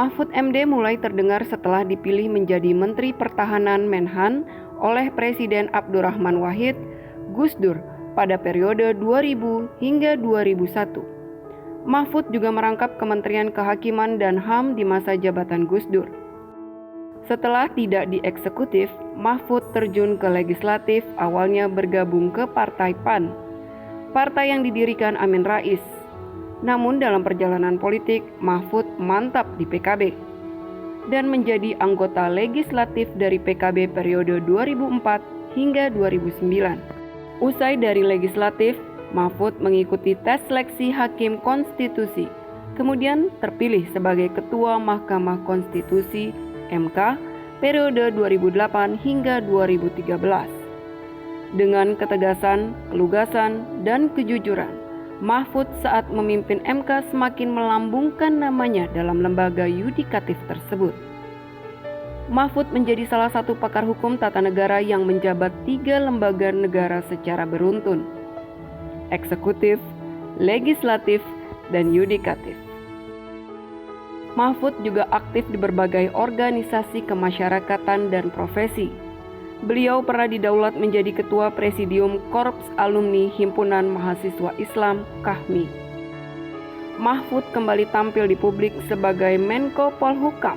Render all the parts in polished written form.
Mahfud MD mulai terdengar setelah dipilih menjadi Menteri Pertahanan Menhan oleh Presiden Abdurrahman Wahid Gus Dur pada periode 2000 hingga 2001. Mahfud juga merangkap Kementerian Kehakiman dan HAM di masa jabatan Gus Dur. Setelah tidak di eksekutif, Mahfud terjun ke legislatif, awalnya bergabung ke Partai PAN, partai yang didirikan Amin Rais. Namun dalam perjalanan politik, Mahfud mantap di PKB dan menjadi anggota legislatif dari PKB periode 2004 hingga 2009. Usai dari legislatif, Mahfud mengikuti tes seleksi Hakim Konstitusi, kemudian terpilih sebagai Ketua Mahkamah Konstitusi (MK) periode 2008 hingga 2013. Dengan ketegasan, kelugasan, dan kejujuran, Mahfud saat memimpin MK semakin melambungkan namanya dalam lembaga yudikatif tersebut. Mahfud menjadi salah satu pakar hukum tata negara yang menjabat 3 lembaga negara secara beruntun: eksekutif, legislatif, dan yudikatif. Mahfud juga aktif di berbagai organisasi kemasyarakatan dan profesi. Beliau pernah didaulat menjadi Ketua Presidium Korps Alumni Himpunan Mahasiswa Islam (KAHMI). Mahfud kembali tampil di publik sebagai Menko Polhukam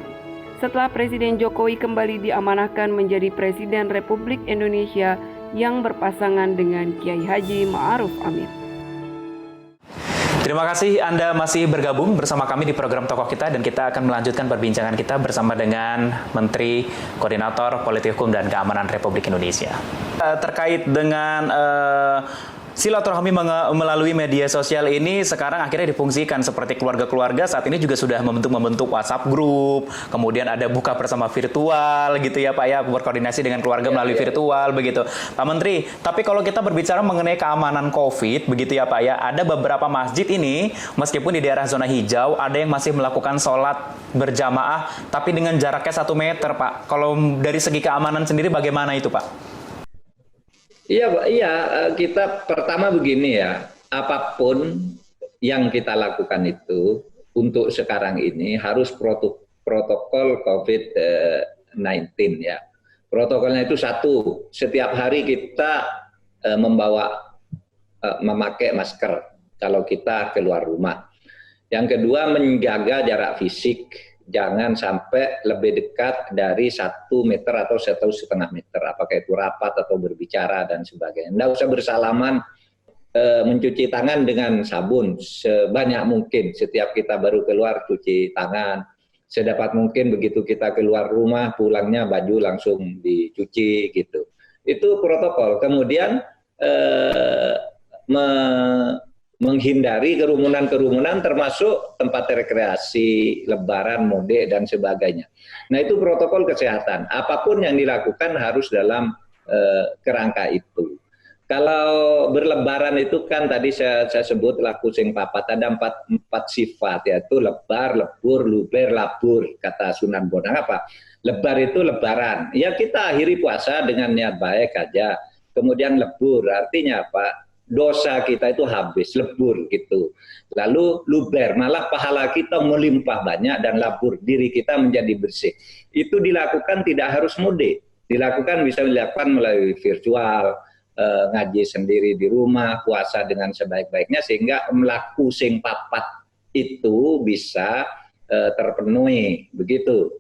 setelah Presiden Jokowi kembali diamanahkan menjadi Presiden Republik Indonesia yang berpasangan dengan Kiai Haji Ma'aruf Amin. Terima kasih Anda masih bergabung bersama kami di program Tokoh Kita, dan kita akan melanjutkan perbincangan kita bersama dengan Menteri Koordinator Politik Hukum dan Keamanan Republik Indonesia. Terkait dengan silaturahmi melalui media sosial ini sekarang akhirnya difungsikan seperti keluarga-keluarga saat ini juga sudah membentuk WhatsApp group, kemudian ada buka bersama virtual gitu ya Pak ya, berkoordinasi dengan keluarga melalui virtual begitu. Pak Menteri, tapi kalau kita berbicara mengenai keamanan COVID begitu ya Pak ya, ada beberapa masjid ini meskipun di daerah zona hijau ada yang masih melakukan sholat berjamaah tapi dengan jaraknya 1 meter Pak. Kalau dari segi keamanan sendiri bagaimana itu Pak? Iya, kita pertama begini ya, apapun yang kita lakukan itu untuk sekarang ini harus protokol COVID-19 ya. Protokolnya itu satu, setiap hari kita memakai masker kalau kita keluar rumah. Yang kedua, menjaga jarak fisik. Jangan sampai lebih dekat dari 1 meter atau 1,5 meter, apakah itu rapat atau berbicara dan sebagainya. Tidak usah bersalaman, mencuci tangan dengan sabun sebanyak mungkin. Setiap kita baru keluar cuci tangan, sedapat mungkin begitu kita keluar rumah, pulangnya baju langsung dicuci gitu. Itu protokol. Kemudian menghindari kerumunan-kerumunan termasuk tempat rekreasi, lebaran, mudik, dan sebagainya. Nah itu protokol kesehatan. Apapun yang dilakukan harus dalam kerangka itu. Kalau berlebaran itu kan tadi saya sebut laku sing papat, ada empat sifat, yaitu lebar, lebur, luber, labur, kata Sunan Bonang. Apa? Lebar itu lebaran. Ya kita akhiri puasa dengan niat baik aja. Kemudian lebur, artinya apa? Dosa kita itu habis, lebur gitu. Lalu luber, malah pahala kita melimpah banyak, dan labur, diri kita menjadi bersih. Itu dilakukan tidak harus mudik, bisa dilakukan melalui virtual, ngaji sendiri di rumah, puasa dengan sebaik-baiknya, sehingga melaku sing papat itu bisa terpenuhi, begitu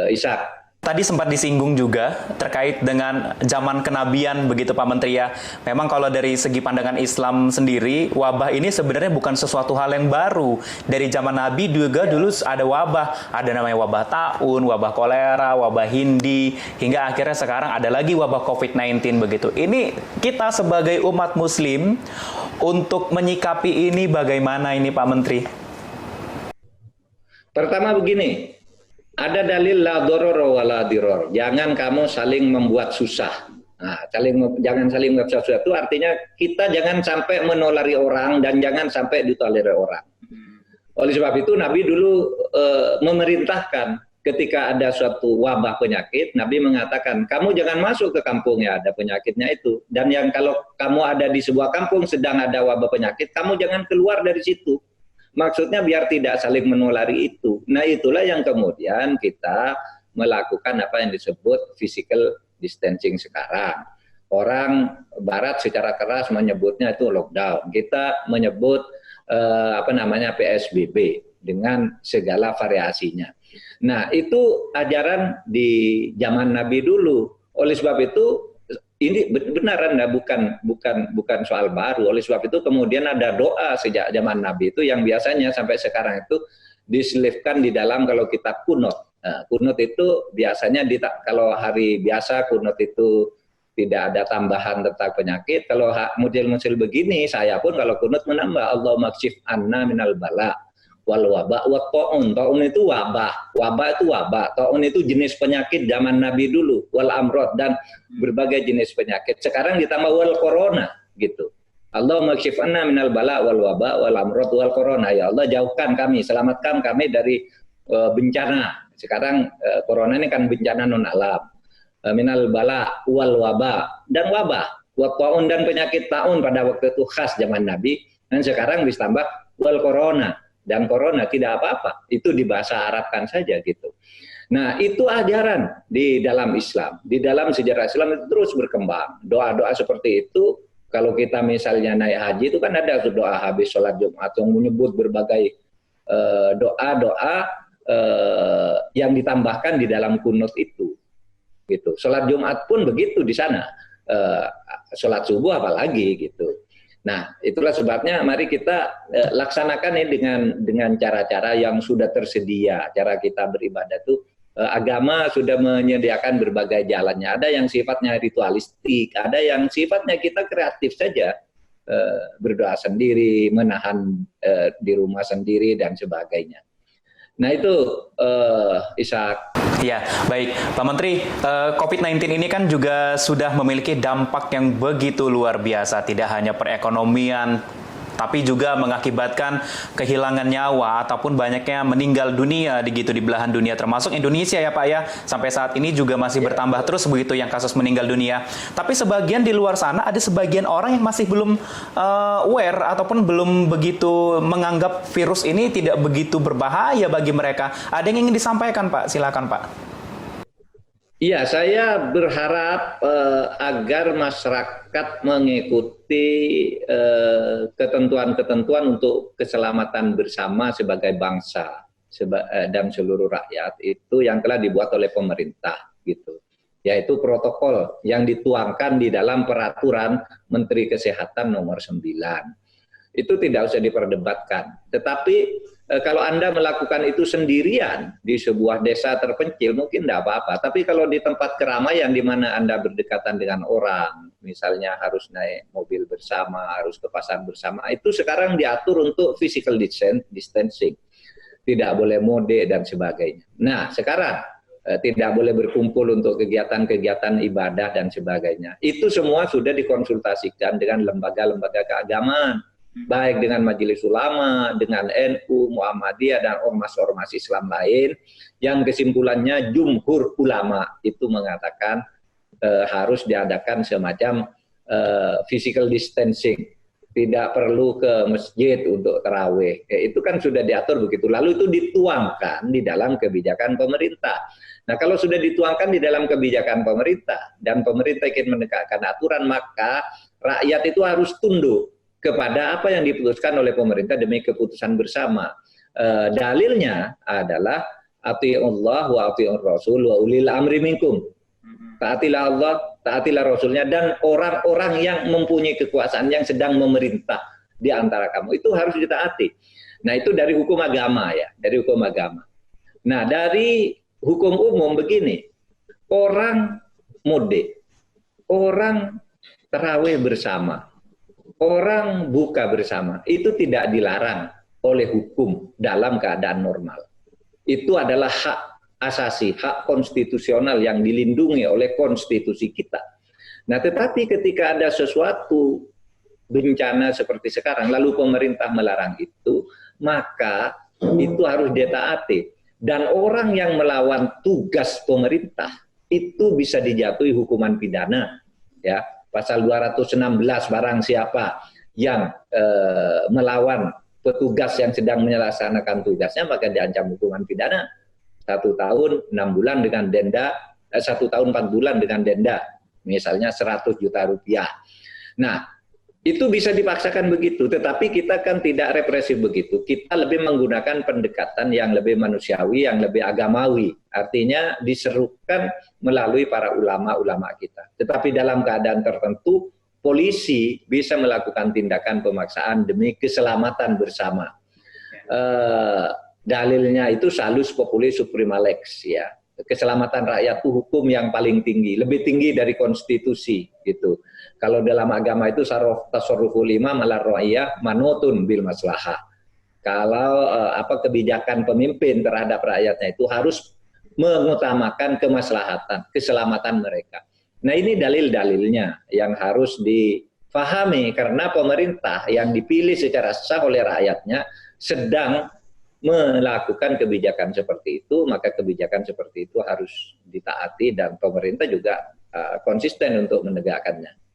Ishak. Tadi sempat disinggung juga terkait dengan zaman kenabian begitu Pak Menteri ya. Memang kalau dari segi pandangan Islam sendiri, wabah ini sebenarnya bukan sesuatu hal yang baru. Dari zaman Nabi juga dulu ada wabah. Ada namanya wabah taun, wabah kolera, wabah hindi, hingga akhirnya sekarang ada lagi wabah COVID-19 begitu. Ini kita sebagai umat muslim untuk menyikapi ini bagaimana ini Pak Menteri? Pertama begini, ada dalil la doror wa la diror. Jangan kamu saling membuat susah. Nah, jangan saling membuat susah itu artinya kita jangan sampai menolari orang dan jangan sampai ditolerir orang. Oleh sebab itu Nabi dulu memerintahkan ketika ada suatu wabah penyakit, Nabi mengatakan kamu jangan masuk ke kampung ya ada penyakitnya itu. Dan yang kalau kamu ada di sebuah kampung sedang ada wabah penyakit, kamu jangan keluar dari situ. Maksudnya biar tidak saling menulari itu. Nah, itulah yang kemudian kita melakukan apa yang disebut physical distancing sekarang. Orang Barat secara keras menyebutnya itu lockdown. Kita menyebut PSBB dengan segala variasinya. Nah, itu ajaran di zaman Nabi dulu. Oleh sebab itu ini benar Anda, bukan soal baru. Oleh sebab itu kemudian ada doa sejak zaman Nabi itu yang biasanya sampai sekarang itu diselipkan di dalam kalau kita kunut. Nah, kunut itu biasanya kalau hari biasa kunut itu tidak ada tambahan tentang penyakit. Kalau muncul begini, saya pun kalau kunut menambah Allahumma kshif anna minal bala wal waba wa ta'un. Ta'un itu wabah, itu wabah. Ta'un itu jenis penyakit zaman Nabi dulu, wal amrod, dan berbagai jenis penyakit. Sekarang ditambah wal corona gitu. Allahumma kshif anna minal bala wal waba wal amrod wal corona. Ya Allah, jauhkan kami, selamatkan kami dari bencana. Sekarang corona ini kan bencana non alam. Minal bala wal waba, dan wabah, wa ta'un, dan penyakit taun pada waktu itu khas zaman Nabi, dan sekarang ditambah wal corona, dan corona tidak apa-apa, itu di bahasa Arabkan saja gitu. Nah, itu ajaran di dalam Islam, di dalam sejarah Islam itu terus berkembang. Doa-doa seperti itu, kalau kita misalnya naik haji itu kan ada doa habis sholat Jumat yang menyebut berbagai doa-doa yang ditambahkan di dalam kunut itu. Gitu. Sholat Jumat pun begitu di sana, sholat subuh apalagi gitu. Nah, itulah sebabnya mari kita laksanakan ini dengan cara-cara yang sudah tersedia. Cara kita beribadah itu agama sudah menyediakan berbagai jalannya. Ada yang sifatnya ritualistik, ada yang sifatnya kita kreatif saja, berdoa sendiri, menahan di rumah sendiri dan sebagainya. Nah itu Ishak. Ya, baik. Pak Menteri, COVID-19 ini kan juga sudah memiliki dampak yang begitu luar biasa, tidak hanya perekonomian, tapi juga mengakibatkan kehilangan nyawa ataupun banyaknya meninggal dunia di belahan dunia, termasuk Indonesia ya Pak ya. Sampai saat ini juga masih bertambah terus begitu yang kasus meninggal dunia. Tapi sebagian di luar sana ada sebagian orang yang masih belum aware ataupun belum begitu menganggap virus ini tidak begitu berbahaya bagi mereka. Ada yang ingin disampaikan Pak? Silakan Pak. Iya, saya berharap agar masyarakat mengikuti ketentuan-ketentuan untuk keselamatan bersama sebagai bangsa dan seluruh rakyat itu yang telah dibuat oleh pemerintah gitu. Yaitu protokol yang dituangkan di dalam peraturan Menteri Kesehatan nomor 9. Itu tidak usah diperdebatkan. Tetapi kalau Anda melakukan itu sendirian di sebuah desa terpencil mungkin tidak apa-apa. Tapi kalau di tempat keramaian di mana Anda berdekatan dengan orang, misalnya harus naik mobil bersama, harus ke pasar bersama, itu sekarang diatur untuk physical distancing. Tidak boleh mode dan sebagainya. Nah, sekarang tidak boleh berkumpul untuk kegiatan-kegiatan ibadah dan sebagainya. Itu semua sudah dikonsultasikan dengan lembaga-lembaga keagamaan. Baik dengan Majelis Ulama, dengan NU, Muhammadiyah, dan ormas-ormas Islam lain, yang kesimpulannya jumhur ulama itu mengatakan harus diadakan semacam physical distancing, tidak perlu ke masjid untuk tarawih. Itu kan sudah diatur begitu, lalu itu dituangkan di dalam kebijakan pemerintah. Nah, kalau sudah dituangkan di dalam kebijakan pemerintah, dan pemerintah ingin menegakkan aturan, maka rakyat itu harus tunduk kepada apa yang diputuskan oleh pemerintah demi keputusan bersama. Dalilnya adalah atiullah wa atiur rasul wa ulil amri minkum. Taatilah Allah, taatilah Rasulnya, dan orang-orang yang mempunyai kekuasaan yang sedang memerintah di antara kamu. Itu harus ditaati. Nah, itu dari hukum agama ya, dari hukum agama. Nah, dari hukum umum begini, orang mudik, orang tarawih bersama, orang buka bersama, itu tidak dilarang oleh hukum dalam keadaan normal. Itu adalah hak asasi, hak konstitusional yang dilindungi oleh konstitusi kita. Nah, tetapi ketika ada sesuatu bencana seperti sekarang, lalu pemerintah melarang itu, maka itu harus ditaati. Dan orang yang melawan tugas pemerintah, itu bisa dijatuhi hukuman pidana. Ya. Pasal 216 barang siapa yang melawan petugas yang sedang melaksanakan tugasnya, maka diancam hukuman pidana 1 tahun 6 bulan dengan denda, 1 tahun 4 bulan dengan denda, misalnya 100 juta rupiah. Nah, itu bisa dipaksakan begitu, tetapi kita kan tidak represif begitu. Kita lebih menggunakan pendekatan yang lebih manusiawi, yang lebih agamawi. Artinya diserukan melalui para ulama-ulama kita. Tetapi dalam keadaan tertentu, polisi bisa melakukan tindakan pemaksaan demi keselamatan bersama. Dalilnya itu salus populi suprema lex, ya. Keselamatan rakyat itu hukum yang paling tinggi, lebih tinggi dari konstitusi gitu. Kalau dalam agama itu tasarruful imam ala ra'iyah manutun bil maslahah. Kalau kebijakan pemimpin terhadap rakyatnya itu harus mengutamakan kemaslahatan, keselamatan mereka. Nah, ini dalil-dalilnya yang harus difahami karena pemerintah yang dipilih secara sah oleh rakyatnya sedang melakukan kebijakan seperti itu, maka kebijakan seperti itu harus ditaati dan pemerintah juga konsisten untuk menegakkannya.